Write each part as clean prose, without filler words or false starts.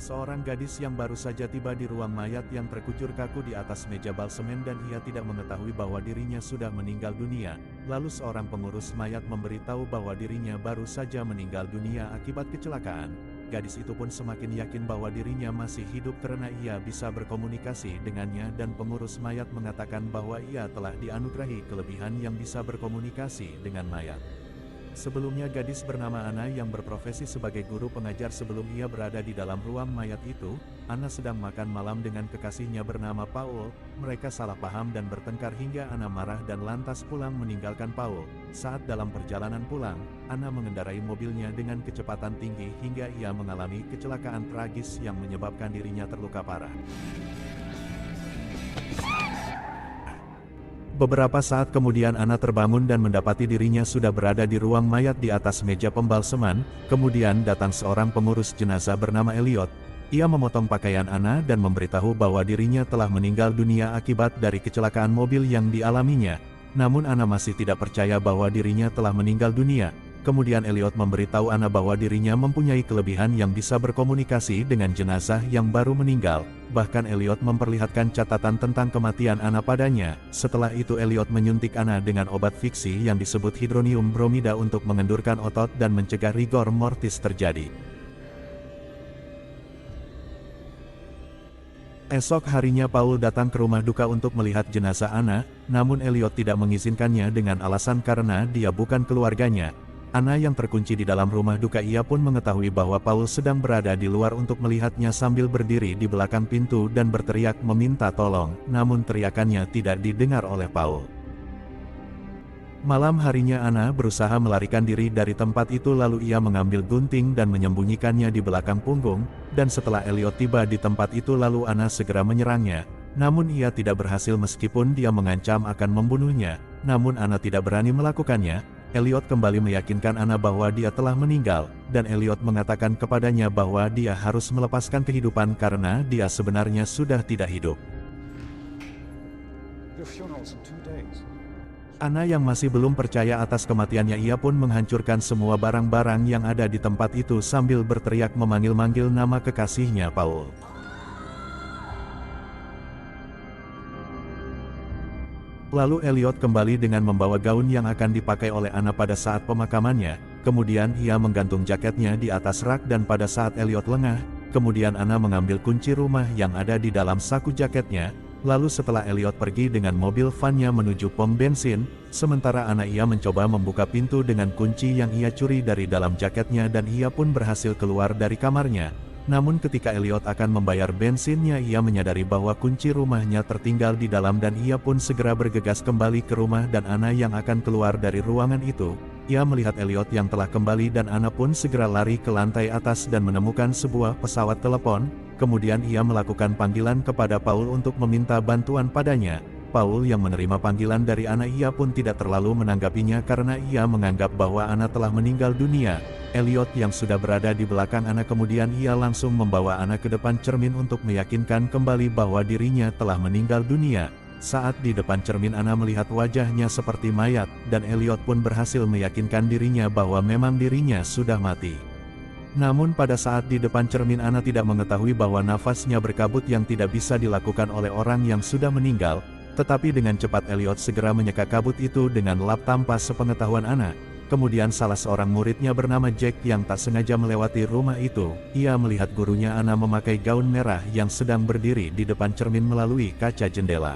Seorang gadis yang baru saja tiba di ruang mayat yang terkucur kaku di atas meja balsemen dan ia tidak mengetahui bahwa dirinya sudah meninggal dunia. Lalu seorang pengurus mayat memberitahu bahwa dirinya baru saja meninggal dunia akibat kecelakaan. Gadis itu pun semakin yakin bahwa dirinya masih hidup karena ia bisa berkomunikasi dengannya dan pengurus mayat mengatakan bahwa ia telah dianugerahi kelebihan yang bisa berkomunikasi dengan mayat. Sebelumnya gadis bernama Anna yang berprofesi sebagai guru pengajar sebelum ia berada di dalam ruang mayat itu, Anna sedang makan malam dengan kekasihnya bernama Paul. Mereka salah paham dan bertengkar hingga Anna marah dan lantas pulang meninggalkan Paul. Saat dalam perjalanan pulang, Anna mengendarai mobilnya dengan kecepatan tinggi hingga ia mengalami kecelakaan tragis yang menyebabkan dirinya terluka parah. Beberapa saat kemudian Anna terbangun dan mendapati dirinya sudah berada di ruang mayat di atas meja pembalseman. Kemudian datang seorang pengurus jenazah bernama Elliot. Ia memotong pakaian Anna dan memberitahu bahwa dirinya telah meninggal dunia akibat dari kecelakaan mobil yang dialaminya. Namun Anna masih tidak percaya bahwa dirinya telah meninggal dunia. Kemudian Elliot memberitahu Anna bahwa dirinya mempunyai kelebihan yang bisa berkomunikasi dengan jenazah yang baru meninggal. Bahkan Elliot memperlihatkan catatan tentang kematian Anna padanya. Setelah itu Elliot menyuntik Anna dengan obat fiksi yang disebut hidronium bromida untuk mengendurkan otot dan mencegah rigor mortis terjadi. Esok harinya Paul datang ke rumah duka untuk melihat jenazah Anna, namun Elliot tidak mengizinkannya dengan alasan karena dia bukan keluarganya. Anna yang terkunci di dalam rumah duka ia pun mengetahui bahwa Paul sedang berada di luar untuk melihatnya sambil berdiri di belakang pintu dan berteriak meminta tolong, namun teriakannya tidak didengar oleh Paul. Malam harinya Anna berusaha melarikan diri dari tempat itu lalu ia mengambil gunting dan menyembunyikannya di belakang punggung, dan setelah Elliot tiba di tempat itu lalu Anna segera menyerangnya. Namun ia tidak berhasil meskipun dia mengancam akan membunuhnya, namun Anna tidak berani melakukannya. Elliot kembali meyakinkan Anna bahwa dia telah meninggal, dan Elliot mengatakan kepadanya bahwa dia harus melepaskan kehidupan karena dia sebenarnya sudah tidak hidup. Anna yang masih belum percaya atas kematiannya ia pun menghancurkan semua barang-barang yang ada di tempat itu sambil berteriak memanggil-manggil nama kekasihnya Paul. Lalu Elliot kembali dengan membawa gaun yang akan dipakai oleh Anna pada saat pemakamannya. Kemudian ia menggantung jaketnya di atas rak dan pada saat Elliot lengah, kemudian Anna mengambil kunci rumah yang ada di dalam saku jaketnya. Lalu setelah Elliot pergi dengan mobil van-nya menuju pom bensin, sementara Anna ia mencoba membuka pintu dengan kunci yang ia curi dari dalam jaketnya dan ia pun berhasil keluar dari kamarnya. Namun ketika Elliot akan membayar bensinnya ia menyadari bahwa kunci rumahnya tertinggal di dalam dan ia pun segera bergegas kembali ke rumah dan Anna yang akan keluar dari ruangan itu. Ia melihat Elliot yang telah kembali dan Anna pun segera lari ke lantai atas dan menemukan sebuah pesawat telepon. Kemudian ia melakukan panggilan kepada Paul untuk meminta bantuan padanya. Paul yang menerima panggilan dari Anna ia pun tidak terlalu menanggapinya karena ia menganggap bahwa Anna telah meninggal dunia. Elliot yang sudah berada di belakang Anna kemudian ia langsung membawa Anna ke depan cermin untuk meyakinkan kembali bahwa dirinya telah meninggal dunia. Saat di depan cermin Anna melihat wajahnya seperti mayat, dan Elliot pun berhasil meyakinkan dirinya bahwa memang dirinya sudah mati. Namun pada saat di depan cermin Anna tidak mengetahui bahwa nafasnya berkabut yang tidak bisa dilakukan oleh orang yang sudah meninggal. Tetapi dengan cepat Elliot segera menyeka kabut itu dengan lap tanpa sepengetahuan Anna. Kemudian salah seorang muridnya bernama Jack yang tak sengaja melewati rumah itu. Ia melihat gurunya Anna memakai gaun merah yang sedang berdiri di depan cermin melalui kaca jendela.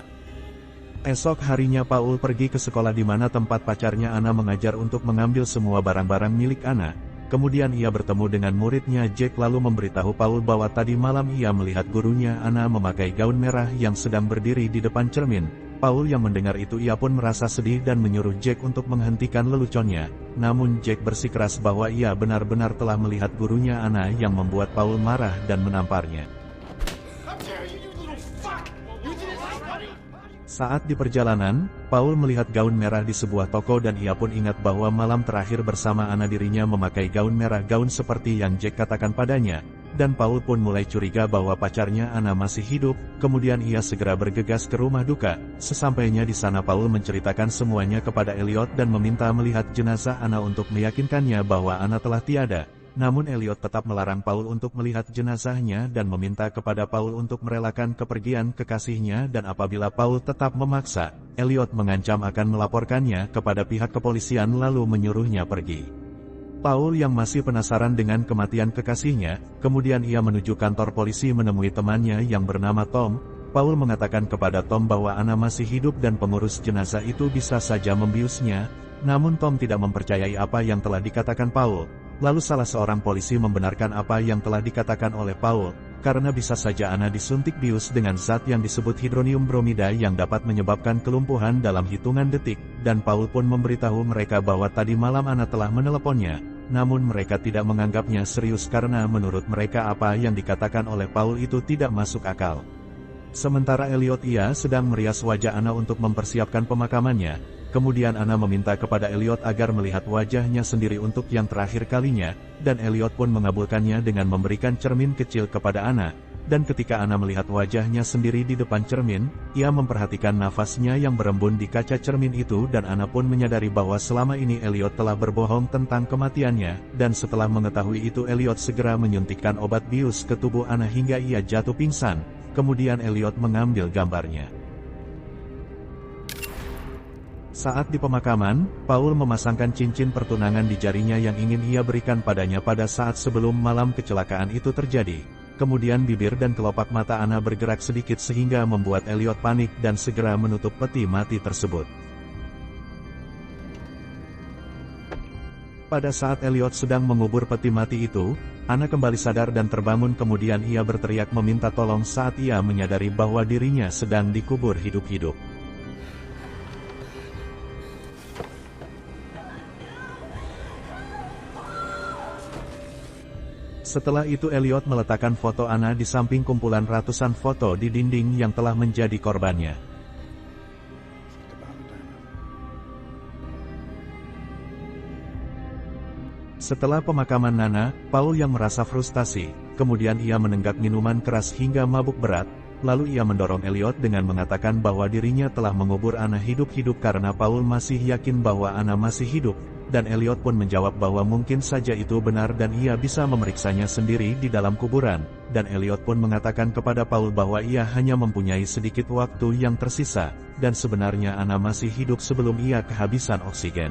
Esok harinya Paul pergi ke sekolah di mana tempat pacarnya Anna mengajar untuk mengambil semua barang-barang milik Anna. Kemudian ia bertemu dengan muridnya Jack lalu memberitahu Paul bahwa tadi malam ia melihat gurunya Anna memakai gaun merah yang sedang berdiri di depan cermin. Paul yang mendengar itu ia pun merasa sedih dan menyuruh Jack untuk menghentikan leluconnya. Namun Jack bersikeras bahwa ia benar-benar telah melihat gurunya Anna yang membuat Paul marah dan menamparnya. Saat di perjalanan, Paul melihat gaun merah di sebuah toko dan ia pun ingat bahwa malam terakhir bersama Anna dirinya memakai gaun merah gaun seperti yang Jack katakan padanya. Dan Paul pun mulai curiga bahwa pacarnya Anna masih hidup, kemudian ia segera bergegas ke rumah duka. Sesampainya di sana Paul menceritakan semuanya kepada Elliot dan meminta melihat jenazah Anna untuk meyakinkannya bahwa Anna telah tiada. namun Elliot tetap melarang Paul untuk melihat jenazahnya dan meminta kepada Paul untuk merelakan kepergian kekasihnya dan apabila Paul tetap memaksa, Elliot mengancam akan melaporkannya kepada pihak kepolisian lalu menyuruhnya pergi. Paul yang masih penasaran dengan kematian kekasihnya, kemudian ia menuju kantor polisi menemui temannya yang bernama Tom. Paul mengatakan kepada Tom bahwa Anna masih hidup dan pengurus jenazah itu bisa saja membiusnya, namun Tom tidak mempercayai apa yang telah dikatakan Paul. Lalu salah seorang polisi membenarkan apa yang telah dikatakan oleh Paul, karena bisa saja Anna disuntik bius dengan zat yang disebut hidronium bromida yang dapat menyebabkan kelumpuhan dalam hitungan detik, dan Paul pun memberitahu mereka bahwa tadi malam Anna telah meneleponnya, namun mereka tidak menganggapnya serius karena menurut mereka apa yang dikatakan oleh Paul itu tidak masuk akal. Sementara Elliot ia sedang merias wajah Anna untuk mempersiapkan pemakamannya. Kemudian Anna meminta kepada Elliot agar melihat wajahnya sendiri untuk yang terakhir kalinya, dan Elliot pun mengabulkannya dengan memberikan cermin kecil kepada Anna. Dan ketika Anna melihat wajahnya sendiri di depan cermin, ia memperhatikan nafasnya yang berembun di kaca cermin itu dan Anna pun menyadari bahwa selama ini Elliot telah berbohong tentang kematiannya, dan setelah mengetahui itu Elliot segera menyuntikkan obat bius ke tubuh Anna hingga ia jatuh pingsan. Kemudian Elliot mengambil gambarnya. Saat di pemakaman, Paul memasangkan cincin pertunangan di jarinya yang ingin ia berikan padanya pada saat sebelum malam kecelakaan itu terjadi. Kemudian bibir dan kelopak mata Anna bergerak sedikit sehingga membuat Elliot panik dan segera menutup peti mati tersebut. Pada saat Elliot sedang mengubur peti mati itu, Anna kembali sadar dan terbangun kemudian ia berteriak meminta tolong saat ia menyadari bahwa dirinya sedang dikubur hidup-hidup. Setelah itu Elliot meletakkan foto Anna di samping kumpulan ratusan foto di dinding yang telah menjadi korbannya. Setelah pemakaman Nana, Paul yang merasa frustasi, kemudian ia menenggak minuman keras hingga mabuk berat, lalu ia mendorong Elliot dengan mengatakan bahwa dirinya telah mengubur Anna hidup-hidup karena Paul masih yakin bahwa Anna masih hidup. Dan Elliot pun menjawab bahwa mungkin saja itu benar dan ia bisa memeriksanya sendiri di dalam kuburan, dan Elliot pun mengatakan kepada Paul bahwa ia hanya mempunyai sedikit waktu yang tersisa, dan sebenarnya Anna masih hidup sebelum ia kehabisan oksigen.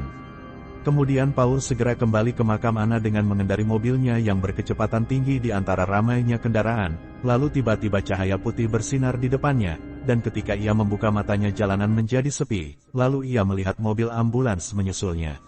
Kemudian Paul segera kembali ke makam Anna dengan mengendari mobilnya yang berkecepatan tinggi di antara ramainya kendaraan, lalu tiba-tiba cahaya putih bersinar di depannya, dan ketika ia membuka matanya jalanan menjadi sepi, lalu ia melihat mobil ambulans menyusulnya.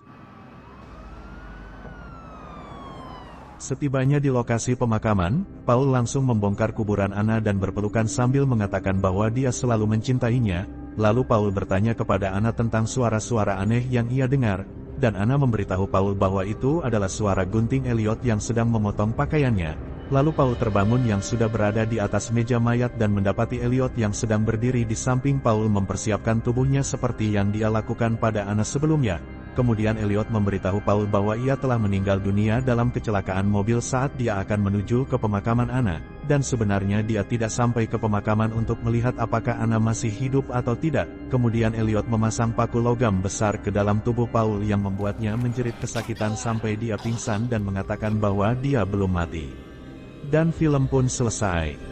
Setibanya di lokasi pemakaman, Paul langsung membongkar kuburan Anna dan berpelukan sambil mengatakan bahwa dia selalu mencintainya. Lalu Paul bertanya kepada Anna tentang suara-suara aneh yang ia dengar, dan Anna memberitahu Paul bahwa itu adalah suara gunting Elliot yang sedang memotong pakaiannya. Lalu Paul terbangun yang sudah berada di atas meja mayat dan mendapati Elliot yang sedang berdiri di samping Paul mempersiapkan tubuhnya seperti yang dia lakukan pada Anna sebelumnya. Kemudian Elliot memberitahu Paul bahwa ia telah meninggal dunia dalam kecelakaan mobil saat dia akan menuju ke pemakaman Anna, dan sebenarnya dia tidak sampai ke pemakaman untuk melihat apakah Anna masih hidup atau tidak. Kemudian Elliot memasang paku logam besar ke dalam tubuh Paul yang membuatnya menjerit kesakitan sampai dia pingsan dan mengatakan bahwa dia belum mati. Dan film pun selesai.